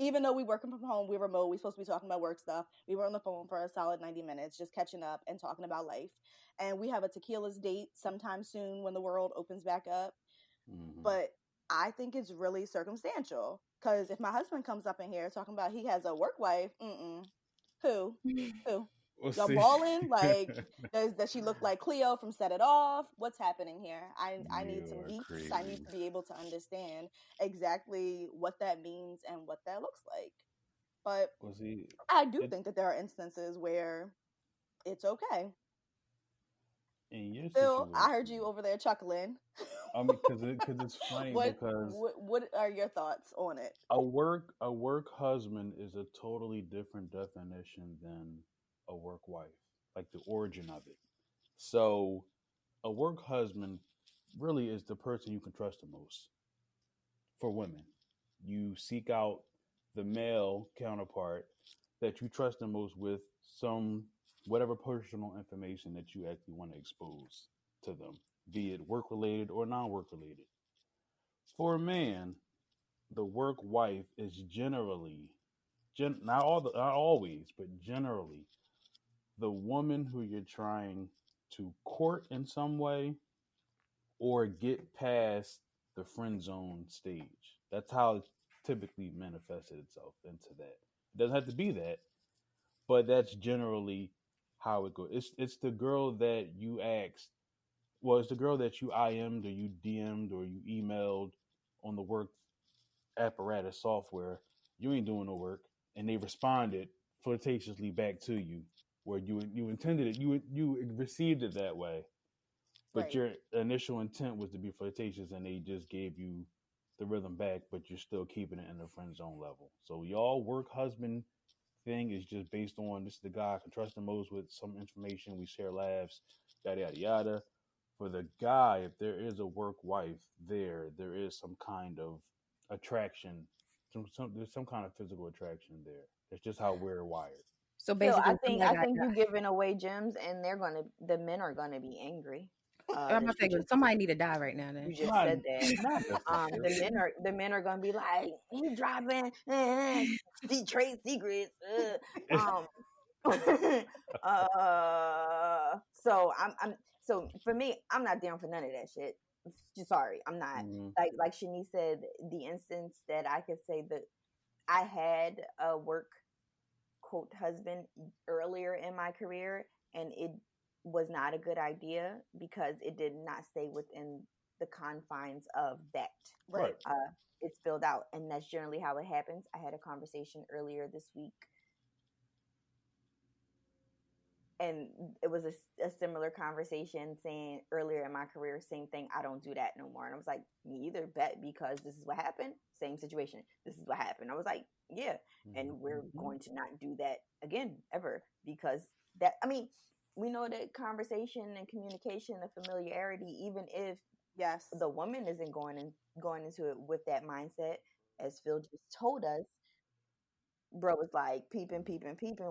even though we working from home, we're remote, we're supposed to be talking about work stuff. We were on the phone for a solid 90 minutes, just catching up and talking about life. And we have a tequila's date sometime soon when the world opens back up. Mm-hmm. But I think it's really circumstantial, because if my husband comes up in here talking about he has a work wife, who? We'll Y'all see. balling? Like, does she look like Cleo from Set It Off? What's happening here? I need some You are deets. crazy. I need to be able to understand exactly what that means and what that looks like. But Well, see, I do think that there are instances where it's okay. in your Phil, situation, I heard you over there chuckling. I mean, because it's funny because what are your thoughts on it? a work husband is a totally different definition than a work wife, like the origin of it. So a work husband really is the person you can trust the most. For women, you seek out the male counterpart that you trust the most with some whatever personal information that you actually want to expose to them, be it work related or non-work related. For a man, the work wife is generally, not always, but generally, the woman who you're trying to court in some way or get past the friend zone stage. That's how it typically manifested itself into that. It doesn't have to be that, but that's generally how it goes. It's the girl that you asked. Well, it's the girl that you IM'd or you DM'd or you emailed on the work apparatus software. You ain't doing no work, and they responded flirtatiously back to you, where you intended it. You received it that way, but Right. your initial intent was to be flirtatious, and they just gave you the rhythm back, but you're still keeping it in the friend zone level. So y'all work husband thing is just based on this is the guy I can trust the most with some information. We share laughs, yada yada yada. For the guy, if there is a work wife there is some kind of attraction. There's some kind of physical attraction there. It's just how we're wired. So Phil, basically, I think you're giving away gems, and the men are gonna be angry. I'm gonna say somebody need to die right now. Then You just said that. The men are gonna be like, he dropping trade secrets. So so for me, I'm not down for none of that shit. Just sorry, I'm not. Mm-hmm. Like Shanice said, the instance that I could say that I had a work quote husband earlier in my career, and it was not a good idea because it did not stay within the confines of that. Right. It spilled out, and that's generally how it happens. I had a conversation earlier this week, and it was a similar conversation saying earlier in my career, same thing. I don't do that no more. And I was like, me either, bet, because this is what happened. Same situation. This is what happened. I was like, yeah. And we're going to not do that again, ever, because that, I mean, we know that conversation and communication and familiarity, even if the woman isn't going into it with that mindset, as Phil just told us, bro was like peeping,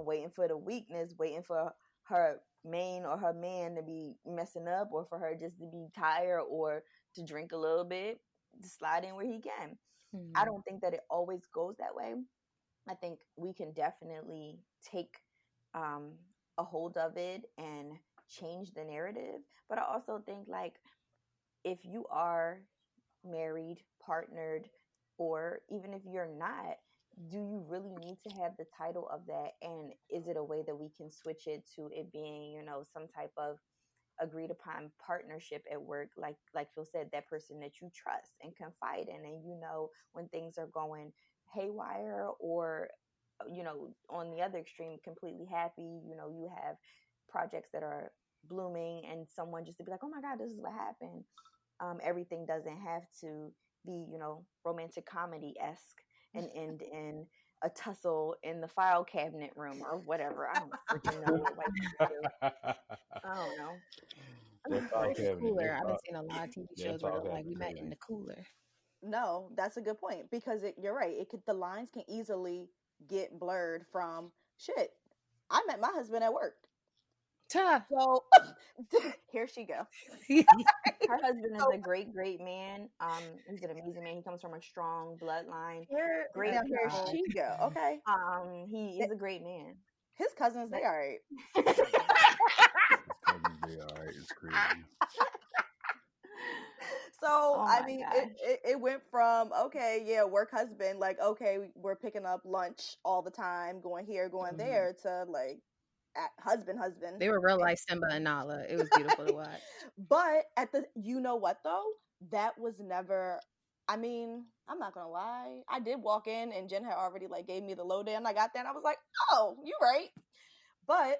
waiting for the weakness, waiting for her main or her man to be messing up, or for her just to be tired or to drink a little bit, to slide in where he can. I don't think that it always goes that way. I think we can definitely take a hold of it and change the narrative. But I also think, like, if you are married, partnered, or even if you're not, do you really need to have the title of that? And is it a way that we can switch it to it being, some type of agreed upon partnership at work, like Phil said, that person that you trust and confide in, and when things are going haywire, or on the other extreme, completely happy, you have projects that are blooming, and someone just to be like, oh my God, this is what happened. Everything doesn't have to be, romantic comedy-esque and end in a tussle in the file cabinet room or whatever. I don't freaking know what I don't know. Cooler. I've been seeing a lot of TV shows where like we met in the cooler. No, that's a good point, because you're right. The lines can easily get blurred from shit. I met my husband at work. So here she go. Her husband is a great man. He's an amazing man. He comes from a strong bloodline. Great. Here she go. Okay. He is a great man. His cousins, they all right. His cousins, they all right. It's crazy. So I mean, it went from work husband, like we're picking up lunch all the time, going here, going there, to like husband. They were real life Simba and Nala. It was beautiful to watch. But you know what though, that was never. I mean, I'm not gonna lie. I did walk in, and Jen had already like gave me the lowdown. I got there, and I was like, "Oh, you right." But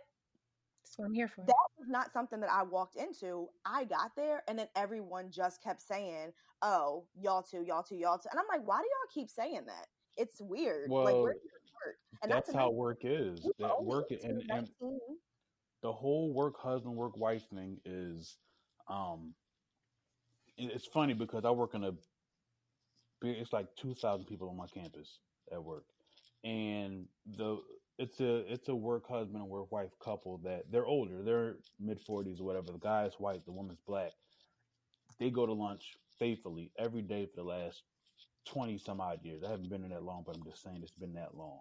that's what I'm here for. That was not something that I walked into. I got there, and then everyone just kept saying, "Oh, y'all too," and I'm like, "Why do y'all keep saying that? It's weird." Well, like, where's work? And that's how work is. That work and the whole work husband, work wife thing is, it's funny because I work in it's like 2,000 people on my campus at work, and it's a work husband and work wife couple that they're older, they're mid-40s or whatever. The guy is white, the woman's black. They go to lunch faithfully every day for the last 20 some odd years. I haven't been in that long, but I'm just saying it's been that long.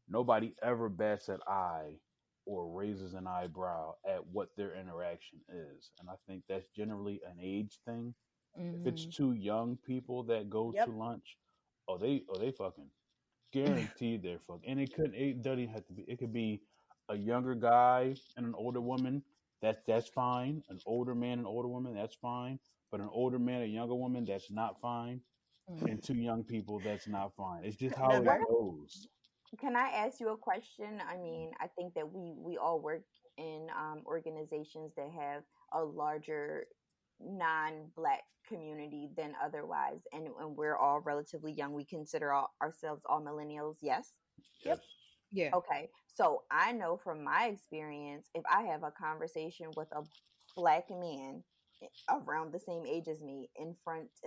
Nobody ever bats an eye or raises an eyebrow at what their interaction is, and I think that's generally an age thing. If it's two young people that go to lunch, they fucking guaranteed they're fucking. And it doesn't even have to be. It could be a younger guy and an older woman. That's fine. An older man and older woman, that's fine. But an older man and a younger woman, that's not fine. And two young people, that's not fine. It's just how it goes. Can I ask you a question? I mean, I think that we all work in organizations that have a larger non-Black community than otherwise, and we're all relatively young. We consider ourselves all millennials. Yes. Yep. Yeah. Okay. So I know from my experience, if I have a conversation with a Black man around the same age as me in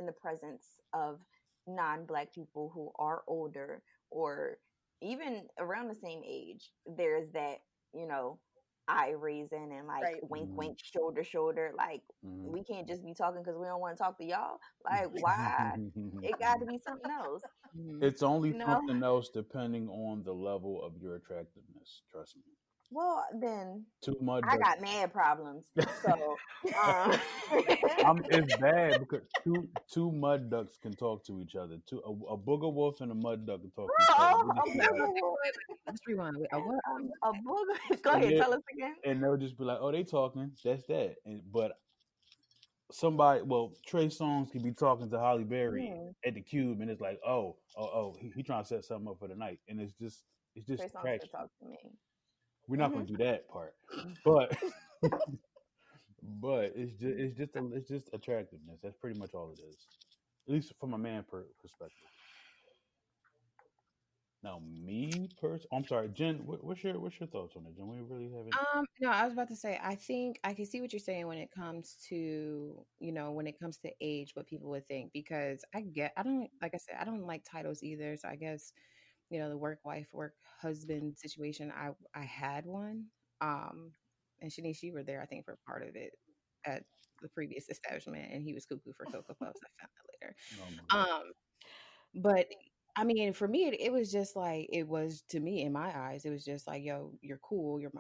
the presence of non-Black people who are older or even around the same age, there's that, eye raising and like wink, shoulder. Like, we can't just be talking because we don't want to talk to y'all. Like, why? It got to be something else. It's only something else depending on the level of your attractiveness. Trust me. Well, then I got mad problems. So it's bad because two mud ducks can talk to each other. A booger wolf and a mud duck can talk to each other. Let's rewind. A booger. Go ahead, tell us again. And they'll just be like, "Oh, they talking. That's that." But Trey Songz can be talking to Holly Berry at the Cube, and it's like, "Oh, he trying to set something up for the night," and it's just Trey Songz can talk to me. We're not going to do that part, but it's just attractiveness. That's pretty much all it is, at least from a man perspective. Now, I'm sorry, Jen. What's your thoughts on it, Jen? We really haven't. No, I was about to say. I think I can see what you're saying when it comes to age, what people would think, because I don't like titles either. So I guess, the work wife, work husband situation. I had one. And Shanice, you were there, I think, for part of it at the previous establishment, and he was cuckoo for Cocoa Puffs. I found that later. But I mean, for me, it was just like, it was, to me, in my eyes, it was just like, yo, you're cool, you're,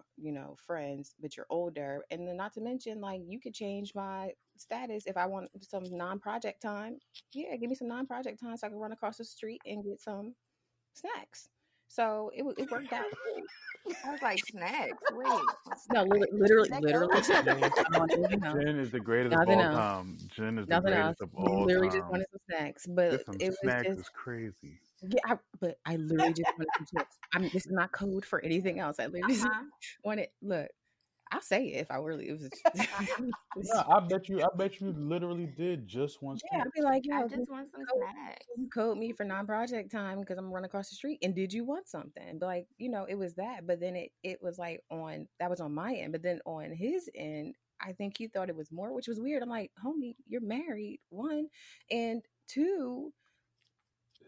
friends, but you're older. And then not to mention, like, you could change my status if I want some non-project time. Yeah, give me some non-project time so I can run across the street and get some snacks. So it worked out. I was like, snacks? Wait. No, literally. Jen is the greatest of all time. Jen is the greatest of all time. Literally just wanted some snacks. But snacks is crazy. Yeah, but I literally just wanted some chips. This is not code for anything else. I literally just wanted, look, I'll say it if I really, it was. No, I bet you literally did just want. Yeah, I'd be like, yo, I just want some snacks. You code me for non-project time because I'm running across the street. And did you want something? But like, it was that. But then it was like that was on my end. But then on his end, I think he thought it was more, which was weird. I'm like, homie, you're married, 1, and 2.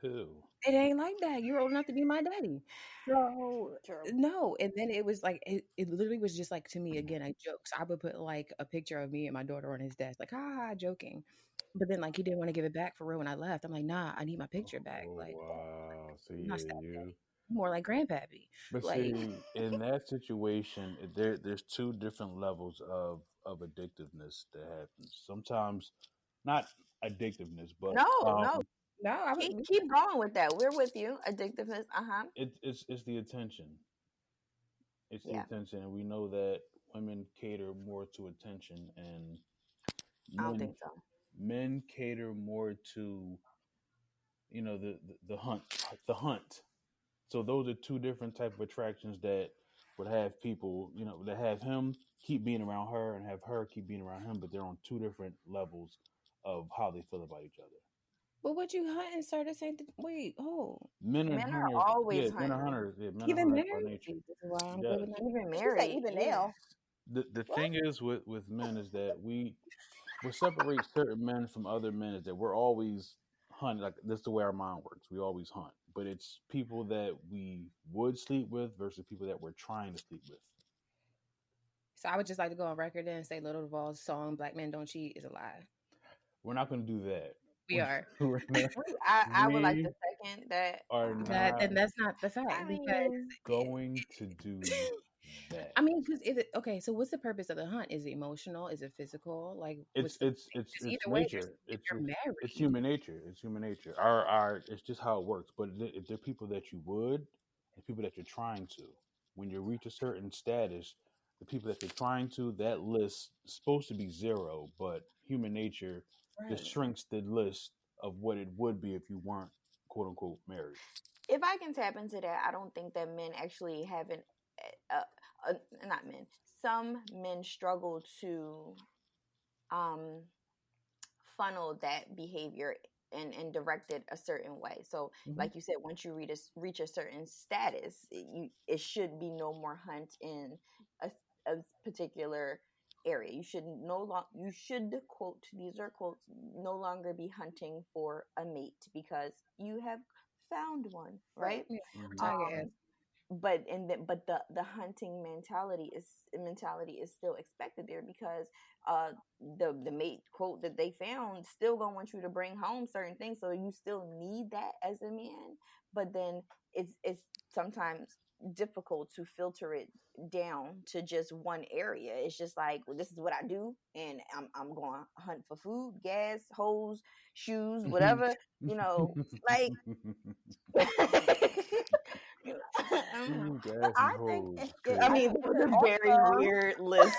Who? it ain't like that. You're old enough to be my daddy. So True. no. And then it was like it literally was just like, to me again, a joke. So I would put like a picture of me and my daughter on his desk, like, joking. But then like he didn't want to give it back for real when I left. I'm like, nah, I need my picture back. Oh Like, wow. So I'm not yeah, stepdaddy. you. More like grandpappy. But Like, see, in that situation, there's two different levels of addictiveness that happens. Sometimes, not addictiveness, but No. no, I would. Keep going with that. We're with you. Addictiveness. it's the attention. It's the Yeah. attention, and we know that women cater more to attention, and I don't men think so. men cater more to the hunt, the hunt. So those are two different type of attractions that would have people, that have him keep being around her and have her keep being around him, but they're on two different levels of how they feel about each other. But what you hunting, sir? This ain't. Wait, oh. Men are Men are hunters. always Yeah, men are hunting. hunters. Yeah, men are Even hunters by married? nature. This is why I'm Yes. good with that. Even She married. said even yeah. now. The What? thing is with men is that what separates certain men from other men is that we're always hunting. Like that's the way our mind works. We always hunt, but it's people that we would sleep with versus people that we're trying to sleep with. So I would just like to go on record and say Little Duval's song "Black Men Don't Cheat" is a lie. We're not going to do that. We are. I would like to second that. Are That not then that's not the fact I because mean, going to do that. I mean, because if it okay, so what's the purpose of the hunt? Is it emotional? Is it physical? Like It's either way, nature. if you're married, It's human nature. It's human nature. Our it's just how it works. But if there are people that you would, and people that you're trying to, when you reach a certain status, the people that you're trying to, that list is supposed to be zero. But human nature just right? shrinks the list of what it would be if you weren't quote unquote married. if I can tap into that, I don't think that men actually haven't. Not men. Some men struggle to um funnel that behavior and direct it a certain way. So, like you said, once you reach a certain status, it should be no more hunt in a particular area. You should you should, quote, these are quotes, no longer be hunting for a mate because you have found one, right? Yeah, Mhm. target But the hunting mentality is still expected there because the mate, quote, that they found still gonna want you to bring home certain things, so you still need that as a man. But then it's sometimes difficult to filter it down to just one area. It's just like, well, this is what I do, and I'm going to hunt for food, gas, hose, shoes, whatever, like. I think I mean, it was a very weird list.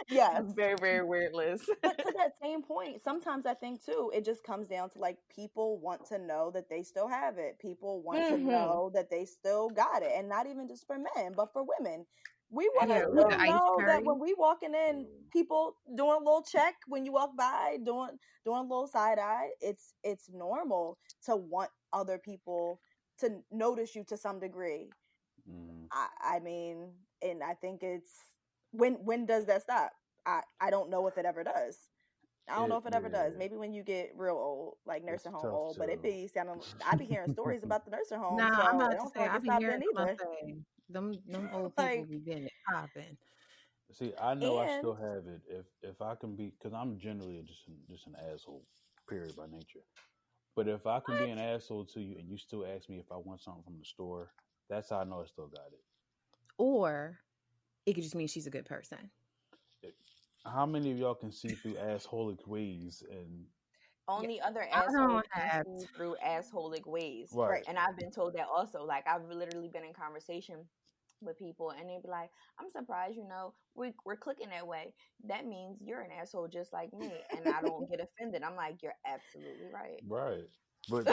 Yes. Very, very weird list. But to that same point, sometimes I think too, it just comes down to like people want to know that they still have it. People want to know that they still got it. And not even just for men, but for women. We want Yeah, to with the ice know that curry. when we walking in, people doing a little check when you walk by, doing a little side eye. It's normal to want other people to notice you to some degree. I mean, and I think it's when does that stop? I don't know if it ever does. I don't know if it ever does. Maybe when you get real old, like nursing home old, but it be sounding. I be hearing stories about the nursing home, Nah, so I'm about I to don't say feel like I it be stopped hearing then either. them old people Like, be getting it popping. See, I know I and still have it if I can be, because I'm generally just an asshole, period, by nature. But if I can be an asshole to you and you still ask me if I want something from the store, that's how I know I still got it. Or it could just mean she's a good person. How many of y'all can see through assholic ways and Only other I don't assholes can have see through assholic ways. right? And I've been told that also. Like, I've literally been in conversation with people and they'd be like, I'm surprised, we're clicking that way. That means you're an asshole just like me. And I don't get offended. I'm like, you're absolutely right. Right. But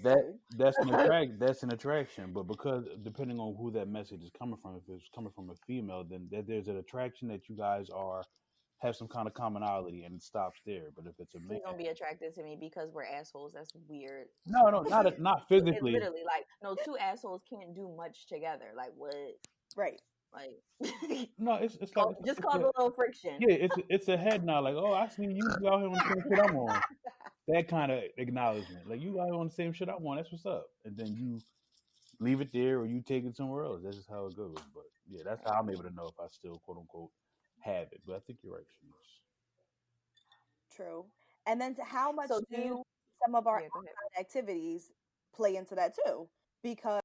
that's an attraction. But because depending on who that message is coming from, if it's coming from a female, then there's an attraction that you guys have some kind of commonality and it stops there. But if it's a man, He's gonna be attracted to me because we're assholes. That's weird. no, not It's physically. literally like, no, two assholes can't do much together. Like, what? right. Like, No, it's like just cause a little friction. yeah, it's a head nod. Like, oh, I see you out here on the same shit I'm on. That kind of acknowledgement. Like, you out here on the same shit I'm on. That's what's up. And then you leave it there or you take it somewhere else. That's just how it goes. But yeah, that's how I'm able to know if I still quote unquote have it. But I think you're right, Shanice. True. And then how much So do do you? some of our Yeah, go ahead. outside activities play into that too? Because